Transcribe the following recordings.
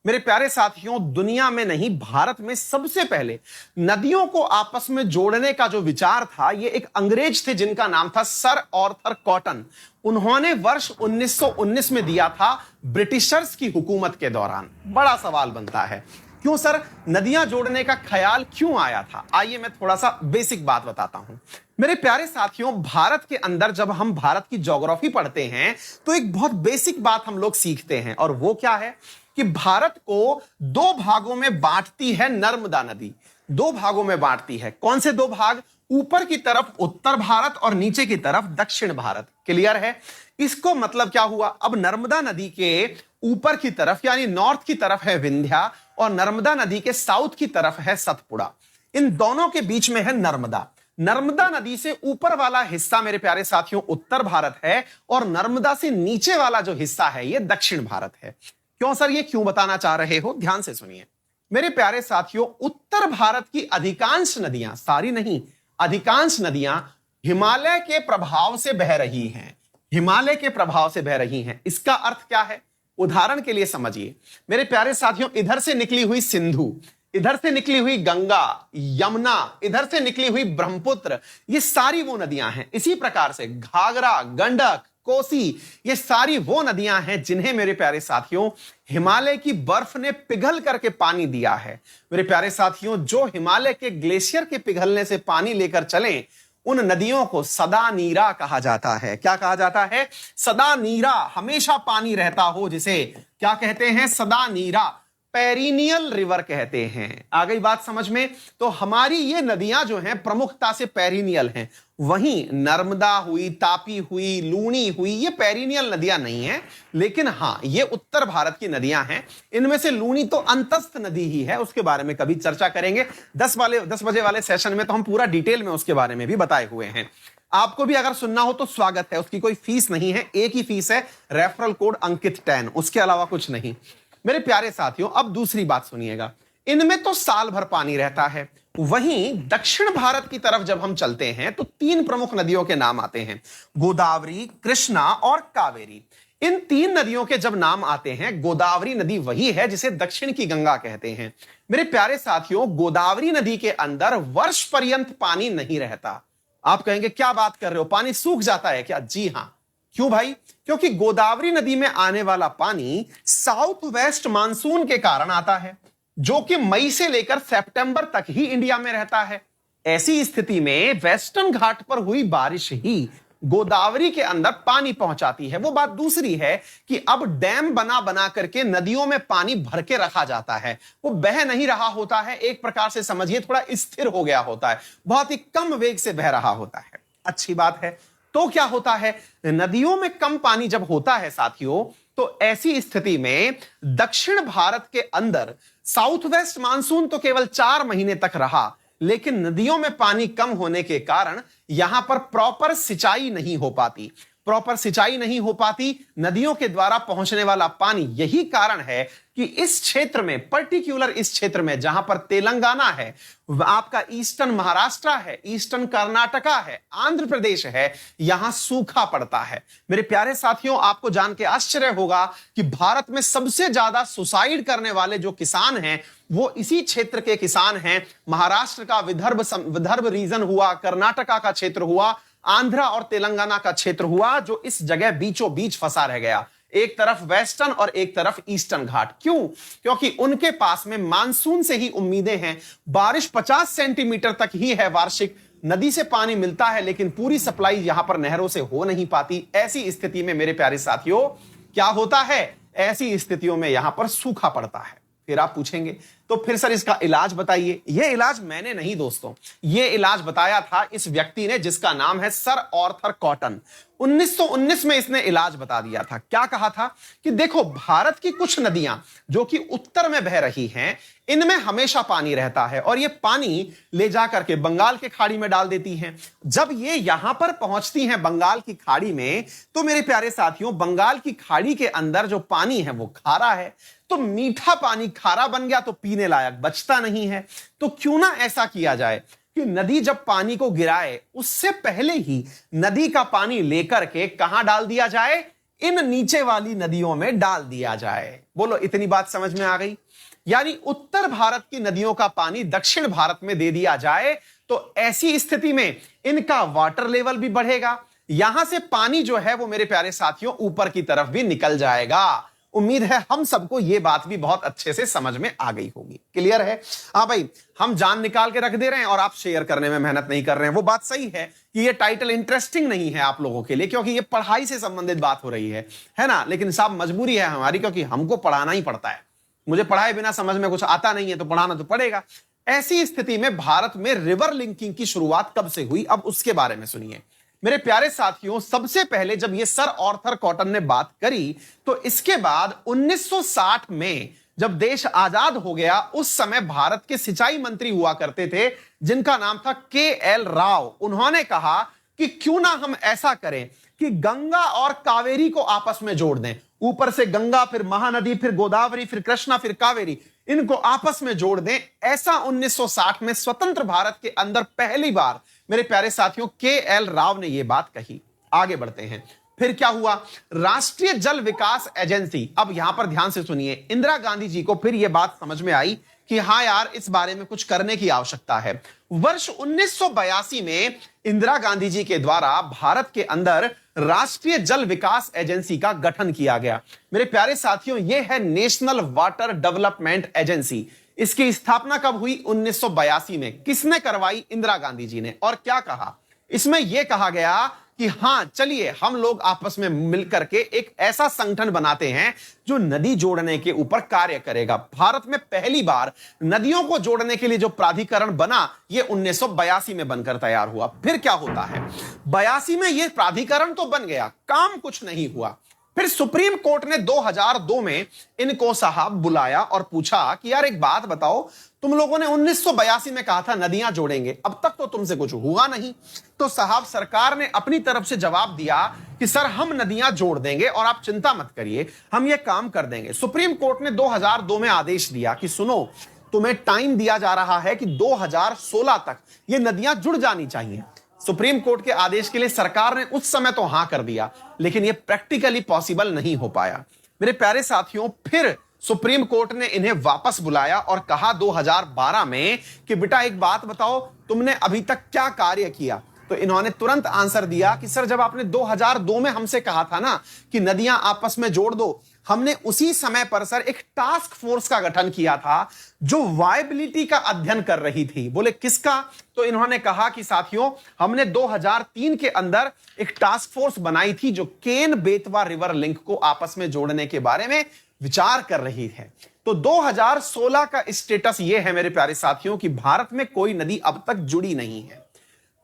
मेरे प्यारे साथियों, दुनिया में नहीं भारत में सबसे पहले नदियों को आपस में जोड़ने का जो विचार था, ये एक अंग्रेज थे जिनका नाम था सर आर्थर कॉटन। उन्होंने वर्ष 1919 में दिया था ब्रिटिशर्स की हुकूमत के दौरान। बड़ा सवाल बनता है, क्यों सर नदियां जोड़ने का ख्याल क्यों आया था? आइए मैं थोड़ा सा बेसिक बात बताता हूं। मेरे प्यारे साथियों, भारत के अंदर जब हम भारत की ज्योग्राफी पढ़ते हैं तो एक बहुत बेसिक बात हम लोग सीखते हैं, और वो क्या है कि भारत को दो भागों में बांटती है नर्मदा नदी। दो भागों में बांटती है। कौन से दो भाग? ऊपर की तरफ उत्तर भारत और नीचे की तरफ दक्षिण भारत। क्लियर है? इसको मतलब क्या हुआ? अब नर्मदा नदी के ऊपर की तरफ यानी नॉर्थ की तरफ है विंध्या, और नर्मदा नदी के साउथ की तरफ है सतपुड़ा। इन दोनों के बीच में है नर्मदा। नर्मदा नदी से ऊपर वाला हिस्सा मेरे प्यारे साथियों उत्तर भारत है, और नर्मदा से नीचे वाला जो हिस्सा है ये दक्षिण भारत है। क्यों सर, ये क्यों बताना चाह रहे हो? ध्यान से सुनिए मेरे प्यारे साथियों। उत्तर भारत की अधिकांश नदियां, सारी नहीं, अधिकांश नदियां हिमालय के प्रभाव से बह रही हैं। हिमालय के प्रभाव से बह रही हैं। इसका अर्थ क्या है? उदाहरण के लिए समझिए मेरे प्यारे साथियों, इधर से निकली हुई सिंधु, इधर से निकली हुई गंगा, यमुना, इधर से निकली हुई ब्रह्मपुत्र, ये सारी वो नदियां हैं। इसी प्रकार से घाघरा, गंडक, कोसी, ये सारी वो नदियां हैं जिन्हें मेरे प्यारे साथियों हिमालय की बर्फ ने पिघल करके पानी दिया है। मेरे प्यारे साथियों, जो हिमालय के ग्लेशियर के पिघलने से पानी लेकर चलें, उन नदियों को सदा नीरा कहा जाता है। क्या कहा जाता है? सदा नीरा, हमेशा पानी रहता हो, जिसे क्या कहते हैं? सदा नीरा, पेरिनियल रिवर कहते हैं। आ गई बात समझ में? तो हमारी ये नदियां जो हैं प्रमुखता से पेरिनियल हैं। वहीं नर्मदा हुई, तापी हुई, लूनी हुई, ये पेरिनियल नदियां नहीं हैं, लेकिन हां ये उत्तर भारत की नदियां हैं। इनमें से लूनी तो अंतस्थ नदी ही है, उसके बारे में कभी चर्चा करेंगे। 10 बजे वाले सेशन में तो हम पूरा डिटेल में उसके बारे में भी बताए हुए हैं। आपको भी अगर सुनना हो तो स्वागत है, उसकी कोई फीस नहीं है, एक ही फीस है, रेफरल कोड अंकित 10, उसके अलावा कुछ नहीं। मेरे प्यारे साथियों, अब दूसरी बात सुनिएगा। इनमें तो साल भर पानी रहता है। वहीं दक्षिण भारत की तरफ जब हम चलते हैं तो तीन प्रमुख नदियों के नाम आते हैं, गोदावरी, कृष्णा और कावेरी। इन तीन नदियों के जब नाम आते हैं, गोदावरी नदी वही है जिसे दक्षिण की गंगा कहते हैं। मेरे प्यारे साथियों, गोदावरी नदी के अंदर वर्ष पर्यंत पानी नहीं रहता। आप कहेंगे क्या बात कर रहे हो, पानी सूख जाता है क्या? जी हां। क्यों भाई? क्योंकि गोदावरी नदी में आने वाला पानी साउथ वेस्ट मानसून के कारण आता है, जो कि मई से लेकर सितंबर तक ही इंडिया में रहता है। ऐसी स्थिति में वेस्टर्न घाट पर हुई बारिश ही गोदावरी के अंदर पानी पहुंचाती है। वो बात दूसरी है कि अब डैम बना बना करके नदियों में पानी भर के रखा जाता है। वो बह नहीं रहा होता है, एक प्रकार से समझिए थोड़ा स्थिर हो गया होता है, बहुत ही कम वेग से बह रहा होता है। अच्छी बात है। तो क्या होता है, नदियों में कम पानी जब होता है साथियों, तो ऐसी स्थिति में दक्षिण भारत के अंदर साउथ वेस्ट मानसून तो केवल 4 महीने तक रहा, लेकिन नदियों में पानी कम होने के कारण यहां पर प्रॉपर सिंचाई नहीं हो पाती। प्रॉपर सिंचाई नहीं हो पाती, नदियों के द्वारा पहुंचने वाला पानी। यही कारण है कि इस क्षेत्र में, पर्टिकुलर इस क्षेत्र में जहां पर तेलंगाना है, आपका ईस्टर्न महाराष्ट्र है, ईस्टर्न कर्नाटका है, आंध्र प्रदेश है, यहां सूखा पड़ता है। मेरे प्यारे साथियों, आपको जान के आश्चर्य होगा कि भारत में सबसे ज्यादा सुसाइड करने वाले जो किसान हैं वो इसी क्षेत्र के किसान हैं। महाराष्ट्र का विदर्भ रीजन हुआ, कर्नाटका का क्षेत्र हुआ, आंध्रा और तेलंगाना का क्षेत्र हुआ, जो इस जगह बीचों बीच फंसा रह गया। एक तरफ वेस्टर्न और एक तरफ ईस्टर्न घाट। क्यों? क्योंकि उनके पास में मानसून से ही उम्मीदें हैं। बारिश 50 सेंटीमीटर तक ही है वार्षिक, नदी से पानी मिलता है, लेकिन पूरी सप्लाई यहां पर नहरों से हो नहीं पाती। ऐसी स्थिति में मेरे प्यारे साथियों क्या होता है? ऐसी स्थितियों में यहां पर सूखा पड़ता है। फिर आप पूछेंगे तो फिर सर इसका इलाज बताइए। यह इलाज मैंने नहीं दोस्तों, यह इलाज बताया था इस व्यक्ति ने जिसका नाम है सर आर्थर कॉटन। 1919 में इसने इलाज बता दिया था। क्या कहा था कि देखो, भारत की कुछ नदियां जो कि उत्तर में बह रही हैं, इनमें हमेशा पानी रहता है, और ये पानी ले जाकर के बंगाल की खाड़ी में डाल देती हैं। जब ये यहां पर पहुंचती हैं बंगाल की खाड़ी में, तो मेरे प्यारे साथियों, बंगाल की खाड़ी के अंदर जो पानी है वो खारा है। तो मीठा पानी खारा बन गया तो पीने लायक बचता नहीं है। तो क्यों ना ऐसा किया जाए कि नदी जब पानी को गिराए उससे पहले ही नदी का पानी लेकर के कहां डाल दिया जाए? इन नीचे वाली नदियों में डाल दिया जाए। बोलो, इतनी बात समझ में आ गई? यानी उत्तर भारत की नदियों का पानी दक्षिण भारत में दे दिया जाए तो ऐसी स्थिति में इनका वाटर लेवल भी बढ़ेगा, यहां से पानी जो है वो मेरे प्यारे साथियों ऊपर की तरफ भी निकल जाएगा। उम्मीद है हम सबको यह बात भी बहुत अच्छे से समझ में आ गई होगी। क्लियर है? हाँ भाई, हम जान निकाल के रख दे रहे हैं और आप शेयर करने में मेहनत नहीं कर रहे हैं। वो बात सही है कि ये टाइटल इंटरेस्टिंग नहीं है आप लोगों के लिए, क्योंकि ये पढ़ाई से संबंधित बात हो रही है ना। लेकिन साहब मजबूरी है हमारी, क्योंकि हमको पढ़ाना ही पड़ता है। मुझे पढ़ाए बिना समझ में कुछ आता नहीं है तो पढ़ाना तो पड़ेगा। ऐसी स्थिति में भारत में रिवर लिंकिंग की शुरुआत कब से हुई, अब उसके बारे में सुनिए मेरे प्यारे साथियों। सबसे पहले जब यह सर आर्थर कॉटन ने बात करी तो इसके बाद 1960 में जब देश आजाद हो गया, उस समय भारत के सिंचाई मंत्री हुआ करते थे जिनका नाम था के.एल. राव। उन्होंने कहा कि क्यों ना हम ऐसा करें कि गंगा और कावेरी को आपस में जोड़ दें। ऊपर से गंगा, फिर महानदी, फिर गोदावरी, फिर कृष्णा, फिर कावेरी, इनको आपस में जोड़ दें। ऐसा 1960 में स्वतंत्र भारत के अंदर पहली बार मेरे प्यारे साथियों के.एल. राव ने यह बात कही। आगे बढ़ते हैं, फिर क्या हुआ? राष्ट्रीय जल विकास एजेंसी। अब यहां पर ध्यान से सुनिए, इंदिरा गांधी जी को फिर यह बात समझ में आई कि हां यार, इस बारे में कुछ करने की आवश्यकता है। वर्ष 1982 में इंदिरा गांधी जी के द्वारा भारत के अंदर राष्ट्रीय जल विकास एजेंसी का गठन किया गया। मेरे प्यारे साथियों, यह है नेशनल वाटर डेवलपमेंट एजेंसी। इसकी स्थापना कब हुई? 1982 में। किसने करवाई? इंदिरा गांधी जी ने। और क्या कहा इसमें? यह कहा गया कि हां चलिए, हम लोग आपस में मिलकर के एक ऐसा संगठन बनाते हैं जो नदी जोड़ने के ऊपर कार्य करेगा। भारत में पहली बार नदियों को जोड़ने के लिए जो प्राधिकरण बना, यह 1982 में बनकर तैयार हुआ। फिर क्या होता है? 82 में यह प्राधिकरण तो बन गया, काम कुछ नहीं हुआ। फिर सुप्रीम कोर्ट ने 2002 में इनको साहब बुलाया और पूछा कि यार एक बात बताओ, तुम लोगों ने 1982 में कहा था नदियां जोड़ेंगे, अब तक तो तुमसे कुछ हुआ नहीं। तो साहब सरकार ने अपनी तरफ से जवाब दिया कि सर हम नदियां जोड़ देंगे और आप चिंता मत करिए, हम ये काम कर देंगे। सुप्रीम कोर्ट ने 2002 में आदेश दिया कि सुनो, तुम्हें टाइम दिया जा रहा है कि 2016 तक ये नदियां जुड़ जानी चाहिए। सुप्रीम कोर्ट के आदेश के लिए सरकार ने उस समय तो हां कर दिया, लेकिन यह प्रैक्टिकली पॉसिबल नहीं हो पाया। मेरे प्यारे साथियों, फिर सुप्रीम कोर्ट ने इन्हें वापस बुलाया और कहा 2012 में कि बेटा एक बात बताओ, तुमने अभी तक क्या कार्य किया? तो इन्होंने तुरंत आंसर दिया कि सर जब आपने 2002 में हमसे कहा था ना कि नदियां आपस में जोड़ दो, हमने उसी समय पर सर एक टास्क फोर्स का गठन किया था जो वायबिलिटी का अध्ययन कर रही थी। बोले किसका? तो इन्होंने कहा कि साथियों, हमने 2003 के अंदर एक टास्क फोर्स बनाई थी जो केन बेतवा रिवर लिंक को आपस में जोड़ने के बारे में विचार कर रही है। तो 2016 का स्टेटस यह है मेरे प्यारे साथियों कि भारत में कोई नदी अब तक जुड़ी नहीं है।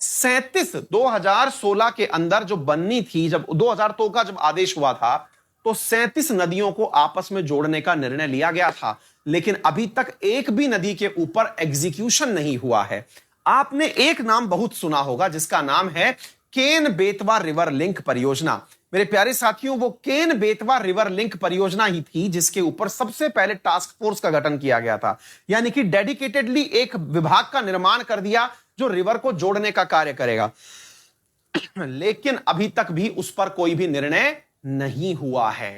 2016 के अंदर जो बननी थी, जब 2002 का जब आदेश हुआ था तो 37 नदियों को आपस में जोड़ने का निर्णय लिया गया था, लेकिन अभी तक एक भी नदी के ऊपर एग्जीक्यूशन नहीं हुआ है। आपने एक नाम बहुत सुना होगा जिसका नाम है केन बेतवा रिवर लिंक परियोजना। मेरे प्यारे साथियों, वो केन बेतवा रिवर लिंक परियोजना ही थी जिसके ऊपर सबसे पहले टास्क फोर्स का गठन किया गया था, यानी कि डेडिकेटेडली एक विभाग का निर्माण कर दिया जो रिवर को जोड़ने का कार्य करेगा। लेकिन अभी तक भी उस पर कोई भी निर्णय नहीं हुआ है।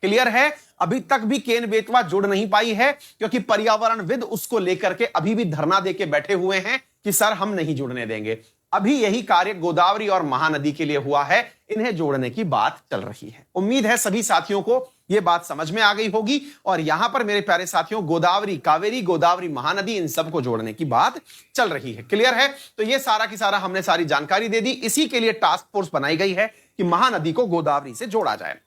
क्लियर है? अभी तक भी केन बेतवा जुड़ नहीं पाई है, क्योंकि पर्यावरणविद उसको लेकर के अभी भी धरना देके बैठे हुए हैं कि सर हम नहीं जुड़ने देंगे। अभी यही कार्य गोदावरी और महानदी के लिए हुआ है, इन्हें जोड़ने की बात चल रही है। उम्मीद है सभी साथियों को यह बात समझ में आ गई होगी। और यहां पर मेरे प्यारे साथियों गोदावरी, कावेरी, गोदावरी, महानदी, इन सबको जोड़ने की बात चल रही है। क्लियर है? तो यह सारा की सारा हमने सारी जानकारी दे दी। इसी के लिए टास्क फोर्स बनाई गई है कि महानदी को गोदावरी से जोड़ा जाए।